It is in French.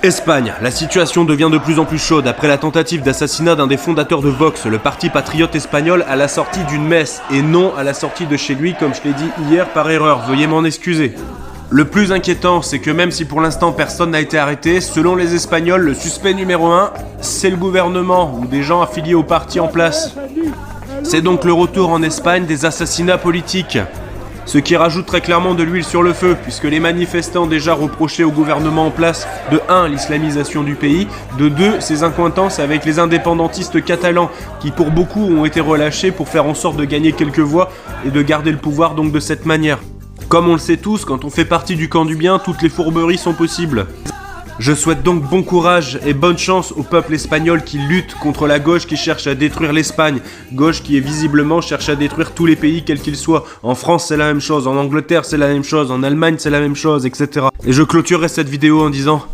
Espagne, la situation devient de plus en plus chaude après la tentative d'assassinat d'un des fondateurs de Vox, le parti patriote espagnol, à la sortie d'une messe, et non à la sortie de chez lui comme je l'ai dit hier par erreur, veuillez m'en excuser. Le plus inquiétant, c'est que même si pour l'instant personne n'a été arrêté, selon les Espagnols, le suspect numéro 1, c'est le gouvernement ou des gens affiliés au parti en place. C'est donc le retour en Espagne des assassinats politiques. Ce qui rajoute très clairement de l'huile sur le feu, puisque les manifestants déjà reprochaient au gouvernement en place de 1. L'islamisation du pays, de 2. Ses accointances avec les indépendantistes catalans, qui pour beaucoup ont été relâchés pour faire en sorte de gagner quelques voix et de garder le pouvoir donc de cette manière. Comme on le sait tous, quand on fait partie du camp du bien, toutes les fourberies sont possibles. Je souhaite donc bon courage et bonne chance au peuple espagnol qui lutte contre la gauche qui cherche à détruire l'Espagne. Gauche qui visiblement cherche à détruire tous les pays quels qu'ils soient. En France c'est la même chose, en Angleterre c'est la même chose, en Allemagne c'est la même chose, etc. Et je clôturerai cette vidéo en disant